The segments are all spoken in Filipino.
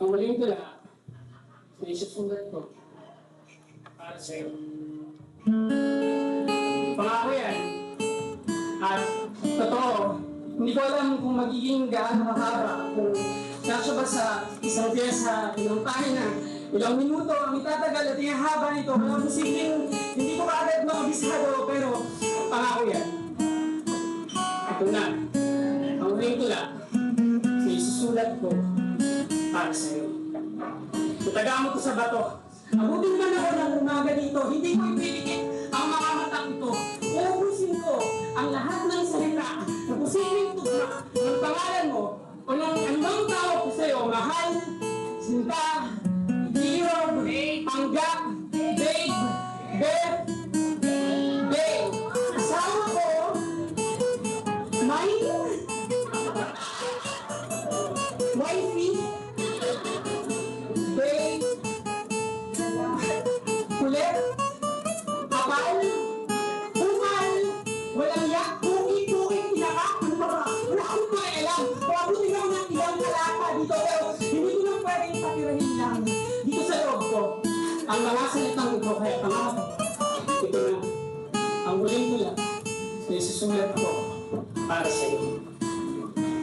Ang huling tula, na isusulat ko para sa'yo. Pangako yan. At totoo, hindi ko alam kung magiging gaano kahaba, kung kasya ba sa isang pyesa, ilang pahina, ilang minuto ang itatagal at yung haba nito. Walang posibleng hindi ko kaagad makabisado, pero pangako yan. Ito na, ang huling tula na isusulat ko para sa'yo. Itaga mo ko sa bato. Abutin man ako ng umaga dito, hindi ko ipipikit ang mga matang ito. Uubusin ko ang lahat ng salita na posibleng tugma ng pangalan mo o ng anumang tao ko sa'yo. Mahal, sinta, hirog, panggap, babe, beth, babe. Asawa ko, wifey, babe, kulit, kapal, umal, walang yak, kukit, pinaka, ano ba ba? Wala akong pakialam. Pabuti lang ng ilang talata dito, pero hindi ko lang pwedeng patirahin lang dito sa loob ko. Ang mga salitang ito, kaya pangako, ito na, ang huling tula na isusulat ko para sa iyo.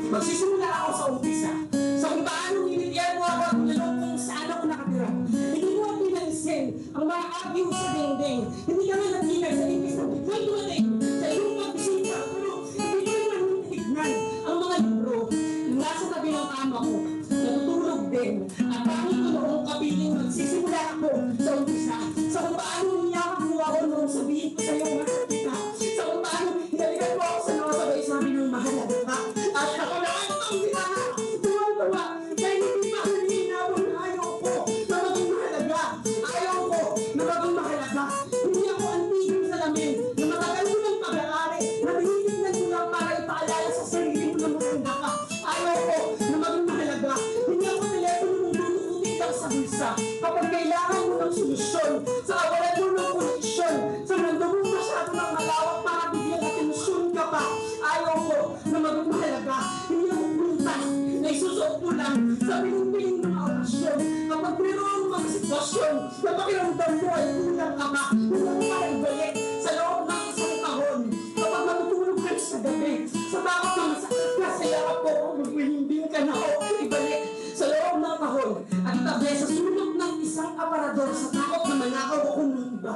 Magsisimula ako sa umpisa, sa kung paano nilitiyan mo ako at nilong kung saan ako nakatira. Hindi mo ang pinansin ang mga agyo sa dingding. Hindi ka man nagkita sa imbis ng biglang dumating sa iyong pagbisita. Pero hindi ko naman tignan ang mga libro na nasa tabi ng kama ko. Natutulog din. At bakit ko noong kapiling magsisimula ako sa umpisa, sa kung paano niyakap mo ako noong sabihin ko sa iyo mahal kita. Sa kung paano hinalikan mo ako sa mga sabay sabi ng mahalaga ka. At ako naman ang binana, tuwan-tuwa, dahil hindi pa naninabon na ayaw ko na maging mahalaga. Ayaw ko na maging mahalaga. Hindi ako antigong salamin na matagal ko ng pag-aari, na tinitignan ko lang para ipaalala sa sarili mo na maganda ka. Ayaw ko na maging mahalaga. Hindi ako telepono mong lulukutin lang sa bulsa. Kapag kailangan mo ng solusyon, sa kawalan mo ng koneksyon, sa mundo mo masyado ng malawak para biglang atensyon ka pa. Ayaw ko na maging mahalaga. Hindi ako prutas na isusuot mo lang sa piling-piling mga okasyon. Kapag mayroon mga sitwasyon na pakiramdam mo ay kulang ka pa, kulang ka ay balik sa loob ng isang kahon. Kapag matutulog ka sa gabi, sa takot na masakit ka sa yakap ko, kung magwihimbing ka na ako, ibalik sa loob ng kahon at itabi sa sulok ng isang aparador sa takot na manakaw ako ng iba.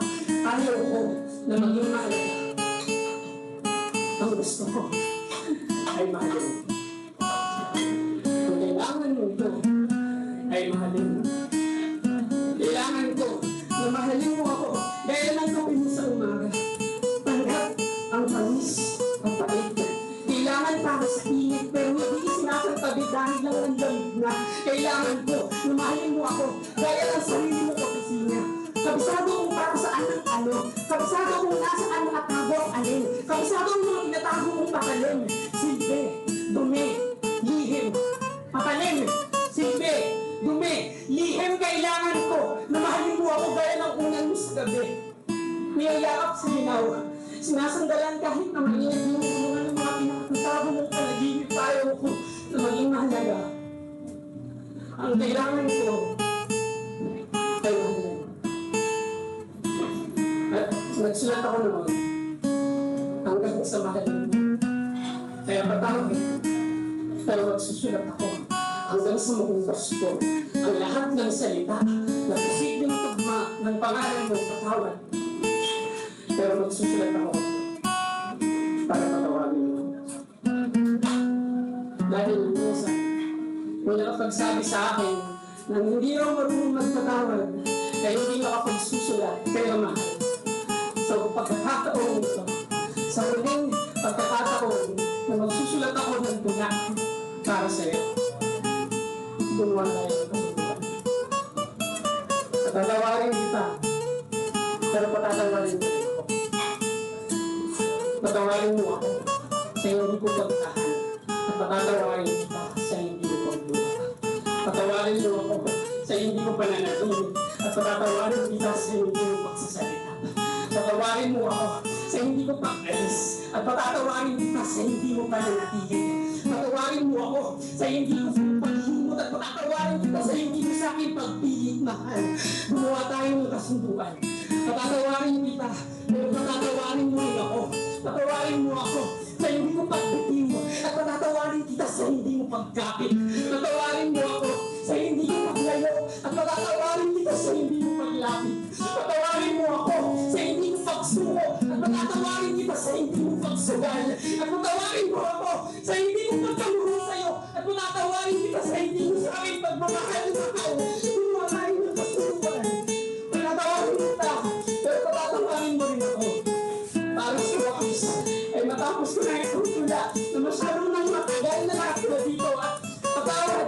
Ayaw ko na maging mahalaga. Ang gusto ko ay mahalin. Kung kailangan mo ito, ay mahalin mo. Kailangan ko na mahalin mo ako dahil lang kape mo sa umaga. Tanggap ang panis, ang pait. Kailangan para sa init, pero hindi sinasantabi dahil lang ang lamig na. Kailangan ko na mahalin mo ako dahil ang sarili mo kapisina. Kabisado kung para saan ang ano. Kabisado kung nasaan nakatago ang alin. Kabisado ang mga tinatago kong patalim. Silbi, dumi, lihim. Patalim, silbi, dumi, lihim. Kailangan ko na mahalin mo ako gaya ng unan mo sa gabi. Niyayakap sa linaw. Sinasandalan kahit na mainit yung tulungan ng mga pinakatago mong panaginip. Ayaw ko na maging mahalaga. Ang kailangan ko ay mahalin. At nagsulat ako naman hanggang sa mahalin mo. Kaya patawag pero magsusulat ako hanggang sa maubos ko ang lahat ng salita na posibleng tugma ng pangalan mo patawad. Pero magsusulat ako para patawagin mo. Dahil minsan may nakapagsabi sa akin na hindi raw marunong magpatawad kaya hindi makapagsusulat kaya mahal. Sa pagkakataon ito, sa huling pagkakataon na magsusulat ako ng tula para sa iyo, gumawa tayo ng kasulat. Patatawarin kita, pero patatawarin mo ako. Patawarin mo ako sa hindi ko pagtahan, at patatawarin kita sa hindi ko pagbuha. Patawarin mo ako sa hindi ko pananatili, at patatawarin kita sa hindi ko pagsasalita. Patawarin mo ako sa hindi ko pag-alis, at patatawarin kita sa hindi mo pananatili. Patawarin mo ako sa hindi ko paghilimot, at patatawarin kita sa hindi mahal. Gumawa tayo ng kasunduan. Patatawarin kita, pero patatawarin mo rin ako. Patawarin mo ako sa hindi ko pagbitiw. At patatawarin kita sa hindi mo pagkapit. Patawarin mo ako sa hindi ko paglayo. At patatawarin kita sa hindi mo paglapit. Patawarin mo ako sa hindi ko pagsuko. At patatawarin kita sa hindi mo pagsugal. At patawarin mo ako sa hindi ko pagkamuho sa'yo. At patatawarin kita sa hindi mo sa akin pagmamahal. Gumawa tayo ng kasunduan. Patatawarin kita, pero patatawarin mo rin ako. Para sa wakas, ay matapos ko na itong tula na masyadong nang matagal na nakatula dito at patawad